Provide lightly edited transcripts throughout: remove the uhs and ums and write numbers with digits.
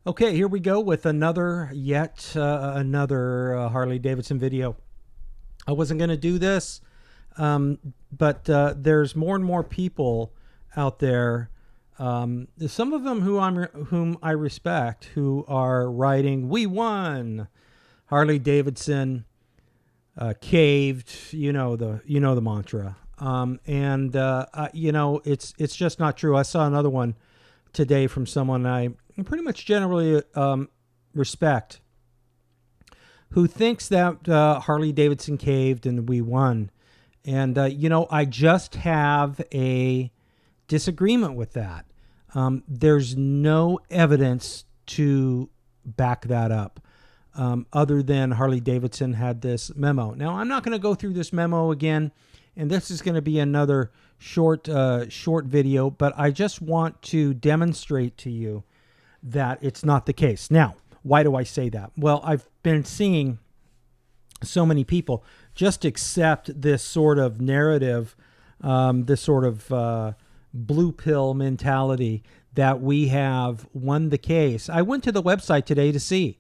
Okay, here we go with another Harley Davidson video. I wasn't going to do this, but there's more and more people out there. Some of them whom I respect, who are writing, "We won." Harley Davidson caved. You know the mantra. It's just not true. I saw another one today from someone I pretty much generally respect, who thinks that Harley Davidson caved and we won. And, I just have a disagreement with that. There's no evidence to back that up, other than Harley Davidson had this memo. Now, I'm not going to go through this memo again, and this is going to be another short video, but I just want to demonstrate to you that it's not the case. Now, why do I say that? Well, I've been seeing so many people just accept this sort of narrative, this sort of blue pill mentality that we have won the case. I went to the website today to see.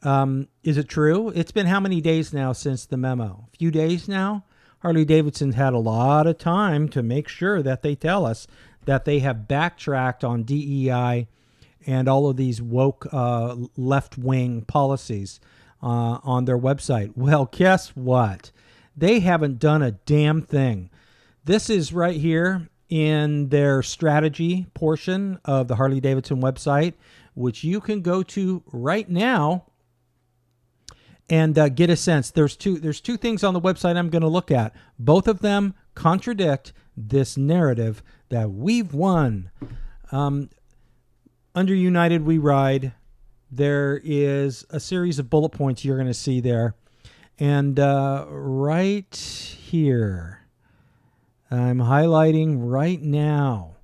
Is it true? It's been how many days now since the memo? A few days now? Harley Davidson had a lot of time to make sure that they tell us that they have backtracked on DEI and all of these woke left-wing policies on their website. Well, guess what? They haven't done a damn thing. This is right here in their strategy portion of the Harley Davidson website, which you can go to right now and get a sense. There's two things on the website I'm going to look at. Both of them contradict this narrative that we've won. Under United We Ride, there is a series of bullet points you're going to see there. And right here, I'm highlighting right now.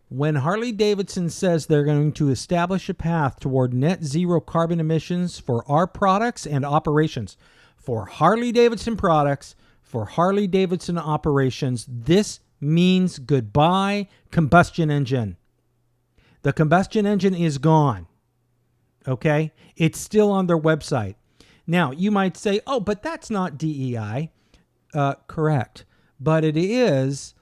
When Harley Davidson says they're going to establish a path toward net zero carbon emissions for our products and operations, for Harley Davidson products, for Harley Davidson operations, this means goodbye combustion engine. The combustion engine is gone. Okay? It's still on their website. Now, you might say, oh, but that's not DEI. Correct. But it is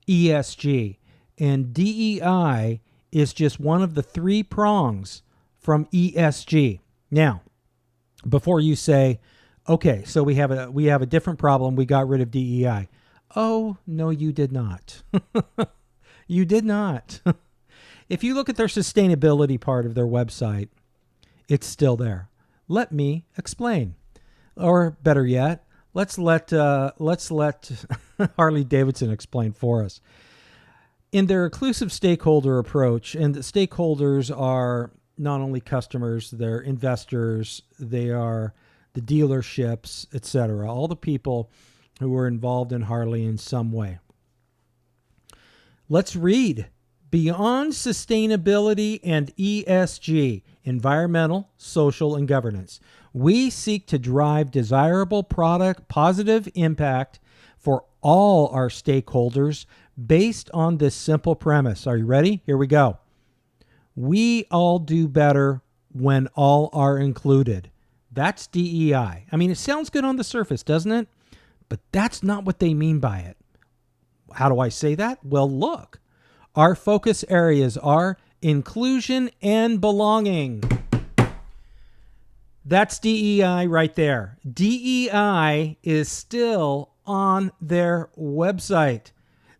ESG. And DEI is just one of the three prongs from ESG. Now, before you say, okay, so we have a different problem. We got rid of DEI. Oh, no, you did not. You did not. If you look at their sustainability part of their website, it's still there. Let me explain. Or better yet, let's let Harley Davidson explain for us. In their inclusive stakeholder approach, and the stakeholders are not only customers, they're investors, they are the dealerships, etc., all the people who are involved in Harley in some way. Let's read. Beyond sustainability and ESG, environmental, social, and governance, we seek to drive desirable product positive impact for all our stakeholders based on this simple premise. Are you ready? Here we go. We all do better when all are included. That's DEI. I mean, it sounds good on the surface, doesn't it? But that's not what they mean by it. How do I say that? Well, look. Our focus areas are inclusion and belonging. That's DEI right there. DEI is still on their website.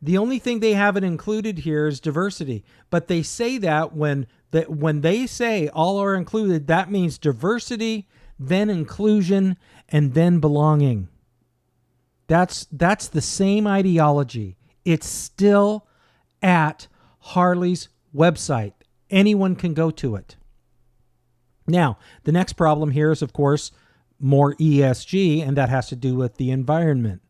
The only thing they haven't included here is diversity. But they say that when they say all are included, that means diversity, then inclusion, and then belonging. That's the same ideology. It's still at Harley's website. Anyone can go to it. Now, the next problem here is, of course, more ESG, and that has to do with the environment.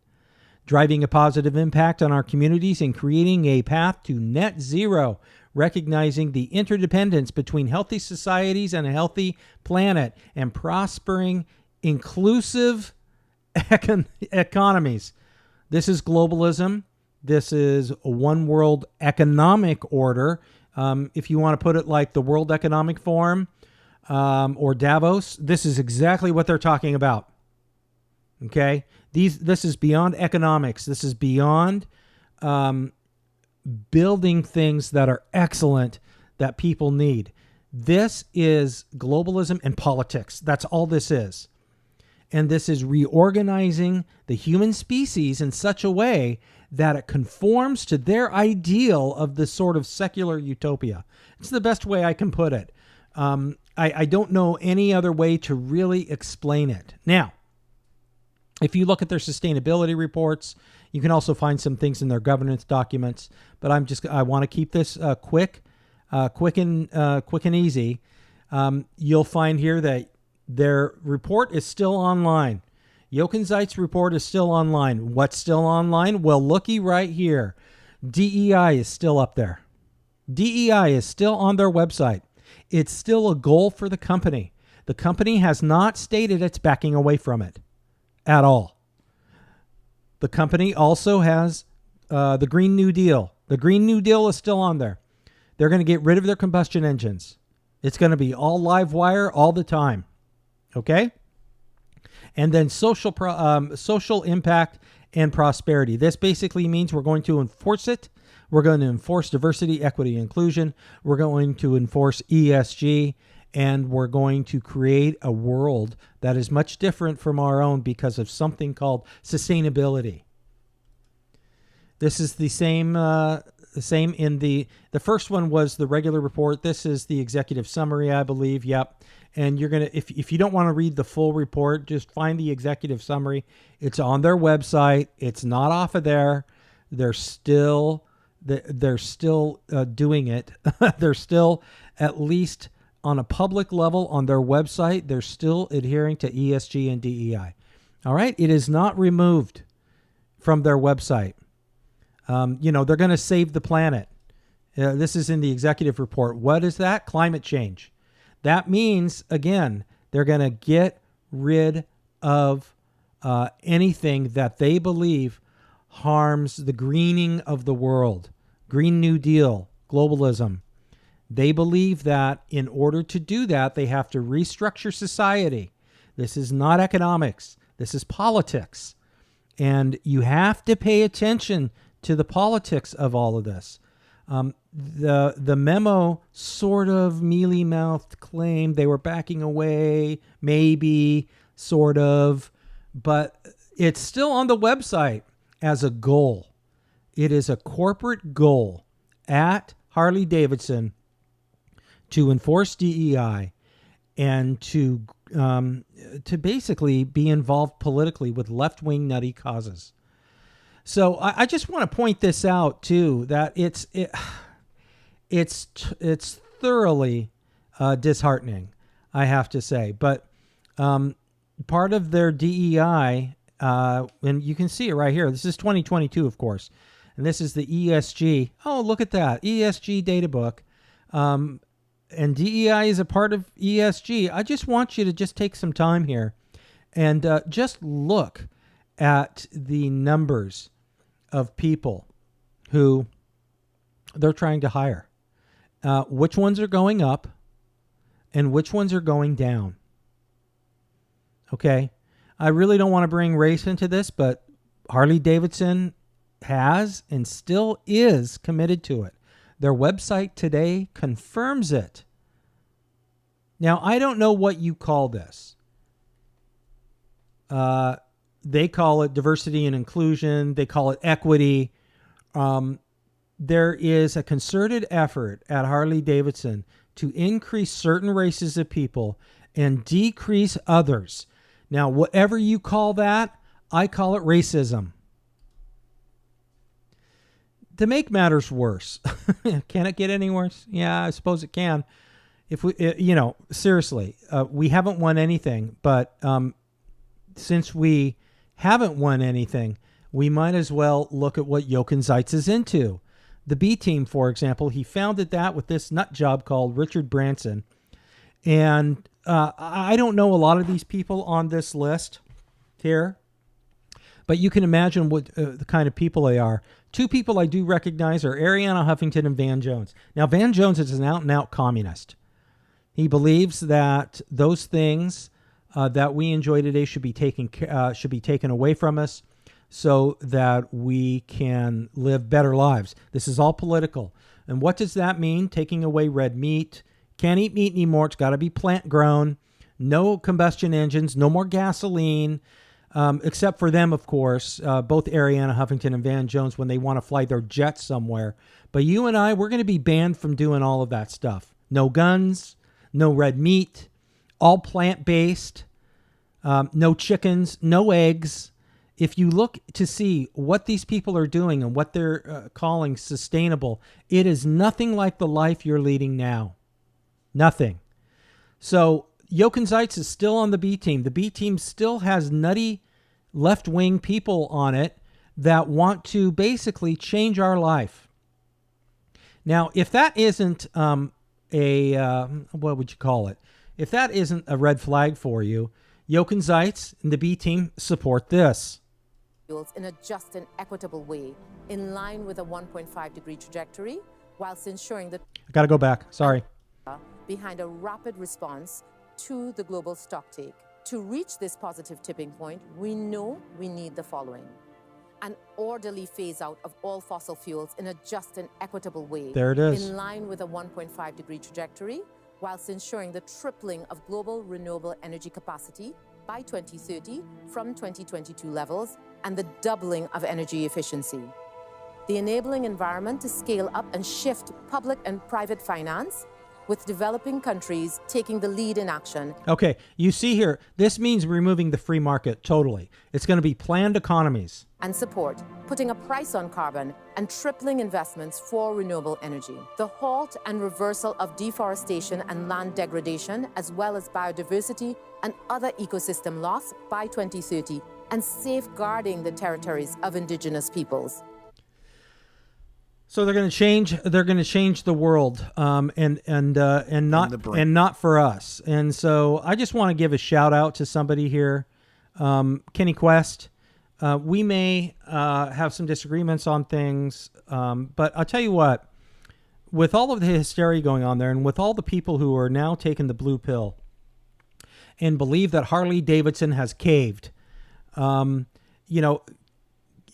Driving a positive impact on our communities and creating a path to net zero, recognizing the interdependence between healthy societies and a healthy planet, and prospering, inclusive economies. This is globalism. This is a one world economic order. If you want to put it like the World Economic Forum or Davos, this is exactly what they're talking about. Okay? This is beyond economics. This is beyond building things that are excellent that people need. This is globalism and politics. That's all this is. And this is reorganizing the human species in such a way that it conforms to their ideal of this sort of secular utopia. It's the best way I can put it. I don't know any other way to really explain it. Now, if you look at their sustainability reports, you can also find some things in their governance documents. But I want to keep this quick and easy. You'll find here that their report is still online. Jochen report is still online. What's still online? Well, looky right here. DEI is still up there. DEI is still on their website. It's still a goal for the company. The company has not stated it's backing away from it at all. The company also has the Green New Deal. The Green New Deal is still on there. They're going to get rid of their combustion engines. It's going to be all live wire all the time. Okay? And then social impact and prosperity. This basically means we're going to enforce it. We're going to enforce diversity, equity, inclusion. We're going to enforce ESG. And we're going to create a world that is much different from our own because of something called sustainability. This is the same in the first one was the regular report. This is the executive summary, I believe. Yep. And you're going to, if you don't want to read the full report, just find the executive summary. It's on their website. It's not off of there. They're still doing it. They're still, at least on a public level on their website, they're still adhering to ESG and DEI. All right. It is not removed from their website. They're going to save the planet. This is in the executive report. What is that? Climate change. That means, again, they're going to get rid of anything that they believe harms the greening of the world. Green New Deal, globalism. They believe that in order to do that, they have to restructure society. This is not economics. This is politics. And you have to pay attention to the politics of all of this. The memo sort of mealy-mouthed claimed they were backing away, maybe, sort of, but it's still on the website as a goal. It is a corporate goal at Harley Davidson to enforce DEI and to basically be involved politically with left-wing nutty causes. So I just want to point this out too, that it's thoroughly disheartening, I have to say. But part of their DEI, and you can see it right here. This is 2022, of course, and this is the ESG. Oh, look at that ESG data book. And DEI is a part of ESG. I just want you to just take some time here and just look at the numbers of people who they're trying to hire. Which ones are going up and which ones are going down. Okay. I really don't want to bring race into this, but Harley Davidson has and still is committed to it. Their website today confirms it. Now, I don't know what you call this. They call it diversity and inclusion. They call it equity. There is a concerted effort at Harley Davidson to increase certain races of people and decrease others. Now, whatever you call that, I call it racism. To make matters worse, can it get any worse? Yeah, I suppose it can. If we, seriously, we haven't won anything, but since we haven't won anything, we might as well look at what Jochen Zeitz is into. The B Team, for example, he founded that with this nut job called Richard Branson. And I don't know a lot of these people on this list here, but you can imagine what the kind of people they are. Two people I do recognize are Arianna Huffington and Van Jones. Now, Van Jones is an out-and-out communist. He believes that those things that we enjoy today should be taken away from us so that we can live better lives. This is all political. And what does that mean? Taking away red meat. Can't eat meat anymore. It's got to be plant-grown. No combustion engines. No more gasoline. Except for them, of course, both Arianna Huffington and Van Jones when they want to fly their jets somewhere. But you and I, we're going to be banned from doing all of that stuff. No guns, no red meat, all plant-based, no chickens, no eggs. If you look to see what these people are doing and what they're calling sustainable, it is nothing like the life you're leading now. Nothing. So Jochen Zeitz is still on the B team. The B team still has nutty left-wing people on it that want to basically change our life. Now, if that isn't what would you call it? If that isn't a red flag for you, Jochen Zeitz and the B team support this. In a just and equitable way, in line with a 1.5-degree trajectory, whilst ensuring that I got to go back. Sorry. Behind a rapid response to the global stocktake. To reach this positive tipping point, we know we need the following: an orderly phase out of all fossil fuels in a just and equitable way. There it is. In line with a 1.5-degree trajectory, whilst ensuring the tripling of global renewable energy capacity by 2030 from 2022 levels, and the doubling of energy efficiency. The enabling environment to scale up and shift public and private finance, with developing countries taking the lead in action. Okay, you see here, this means removing the free market totally. It's going to be planned economies. And support, putting a price on carbon and tripling investments for renewable energy. The halt and reversal of deforestation and land degradation, as well as biodiversity and other ecosystem loss by 2030, and safeguarding the territories of indigenous peoples. So they're going to change. They're going to change the world, and not for us. And so I just want to give a shout out to somebody here, Kenny Quest. We may have some disagreements on things, but I'll tell you what. With all of the hysteria going on there, and with all the people who are now taking the blue pill and believe that Harley Davidson has caved,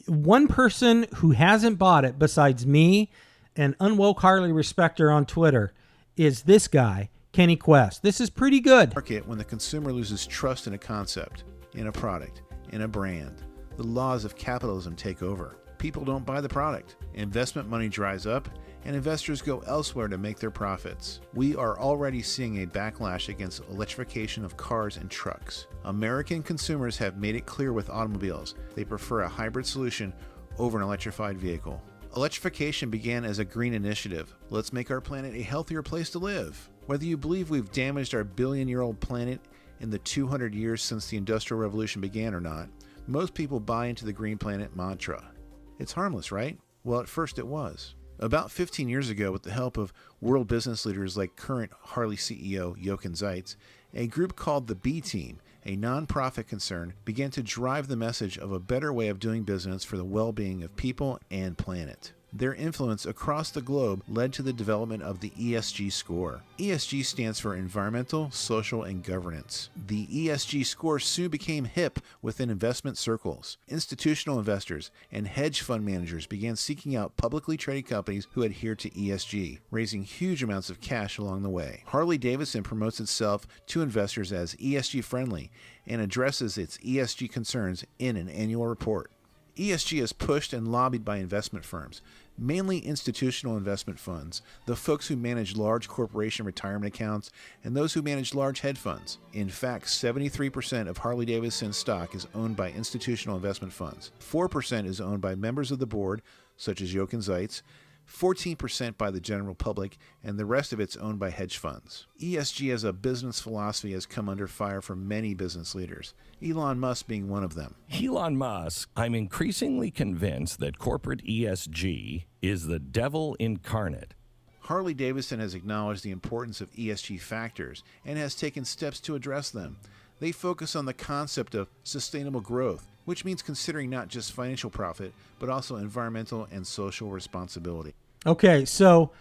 one person who hasn't bought it besides me and Unwoke Harley Respecter on Twitter is this guy, Kenny Quest. This is pretty good. Market when the consumer loses trust in a concept, in a product, in a brand. The laws of capitalism take over. People don't buy the product. Investment money dries up, and investors go elsewhere to make their profits. We are already seeing a backlash against electrification of cars and trucks. American consumers have made it clear with automobiles they prefer a hybrid solution over an electrified vehicle. Electrification began as a green initiative. Let's make our planet a healthier place to live. Whether you believe we've damaged our billion-year-old planet in the 200 years since the Industrial Revolution began or not, most people buy into the Green Planet mantra. It's harmless, right? Well, at first it was. About 15 years ago, with the help of world business leaders like current Harley CEO Jochen Zeitz, a group called the B Team, a non-profit concern, began to drive the message of a better way of doing business for the well-being of people and planet. Their influence across the globe led to the development of the ESG score. ESG stands for Environmental, Social, and Governance. The ESG score soon became hip within investment circles. Institutional investors and hedge fund managers began seeking out publicly traded companies who adhere to ESG, raising huge amounts of cash along the way. Harley Davidson promotes itself to investors as ESG friendly and addresses its ESG concerns in an annual report. ESG is pushed and lobbied by investment firms, mainly institutional investment funds, the folks who manage large corporation retirement accounts, and those who manage large hedge funds. In fact, 73% of Harley Davidson stock is owned by institutional investment funds. 4% is owned by members of the board, such as Jochen Zeitz, 14% by the general public, and the rest of it's owned by hedge funds. ESG as a business philosophy has come under fire from many business leaders, Elon Musk being one of them. Elon Musk, I'm increasingly convinced that corporate ESG is the devil incarnate. Harley Davidson has acknowledged the importance of ESG factors and has taken steps to address them. They focus on the concept of sustainable growth, which means considering not just financial profit, but also environmental and social responsibility. Okay, so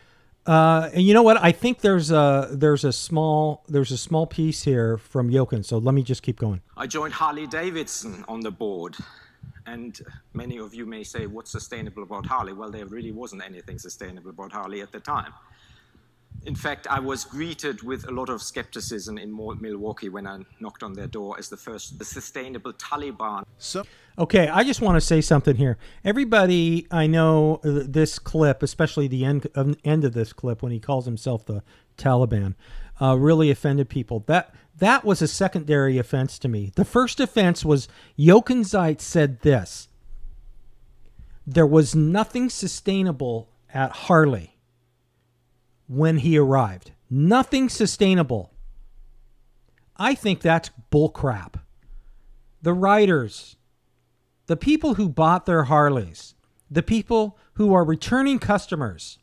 and you know what? I think there's a small piece here from Jochen. So let me just keep going. I joined Harley Davidson on the board. And many of you may say, what's sustainable about Harley? Well, there really wasn't anything sustainable about Harley at the time. In fact, I was greeted with a lot of skepticism in Milwaukee when I knocked on their door as the sustainable Taliban. Okay, I just want to say something here. Everybody, I know this clip, especially the end of this clip when he calls himself the Taliban, really offended people. That was a secondary offense to me. The first offense was Jochen Zeitz said this: there was nothing sustainable at Harley when he arrived. Nothing sustainable. I think that's bullcrap. The riders, the people who bought their Harleys, the people who are returning customers,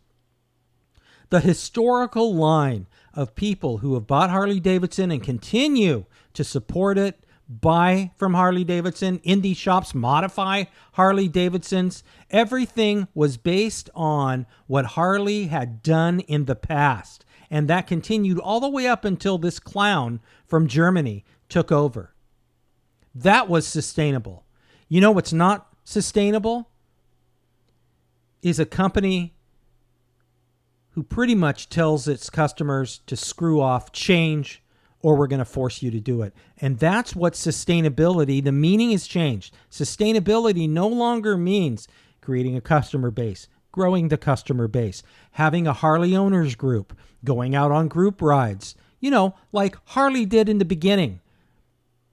the historical line of people who have bought Harley Davidson and continue to support it, buy from Harley Davidson, indie shops modify Harley Davidsons. Everything was based on what Harley had done in the past. And that continued all the way up until this clown from Germany took over. That was sustainable. You know what's not sustainable? Is a company who pretty much tells its customers to screw off, change, or we're going to force you to do it. And that's what sustainability, the meaning has changed. Sustainability no longer means creating a customer base, growing the customer base, having a Harley owners group, going out on group rides, like Harley did in the beginning.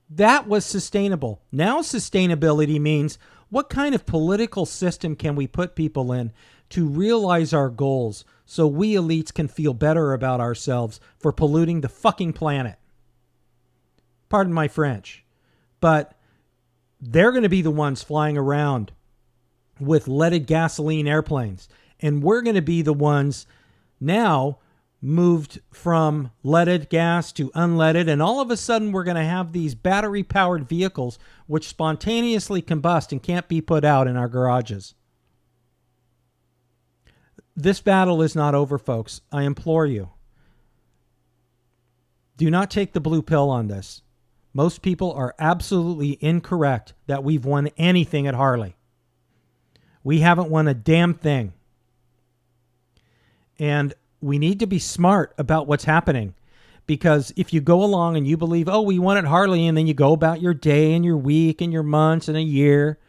That was sustainable. Now sustainability means what kind of political system can we put people in to realize our goals so we elites can feel better about ourselves for polluting the fucking planet. Pardon my French. But they're going to be the ones flying around with leaded gasoline airplanes. And we're going to be the ones now moved from leaded gas to unleaded. And all of a sudden, we're going to have these battery-powered vehicles which spontaneously combust and can't be put out in our garages. This battle is not over, folks. I implore you. Do not take the blue pill on this. Most people are absolutely incorrect that we've won anything at Harley. We haven't won a damn thing. And we need to be smart about what's happening. Because if you go along and you believe, oh, we won at Harley, and then you go about your day and your week and your months and a year,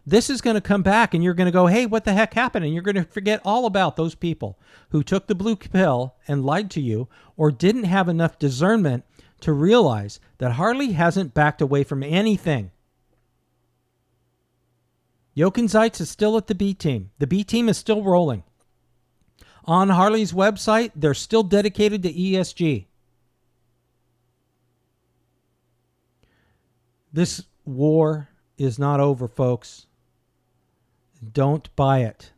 this is going to come back and you're going to go, hey, what the heck happened? And you're going to forget all about those people who took the blue pill and lied to you or didn't have enough discernment to realize that Harley hasn't backed away from anything. Jochen Zeitz is still at the B team. The B team is still rolling. On Harley's website, they're still dedicated to ESG. This war is not over, folks. Don't buy it.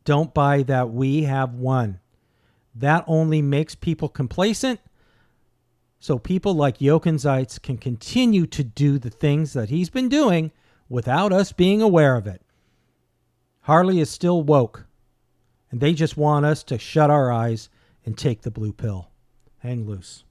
Don't buy that we have won. That only makes people complacent, so people like Jochen Zeitz can continue to do the things that he's been doing without us being aware of it. Harley is still woke, and they just want us to shut our eyes and take the blue pill. Hang loose.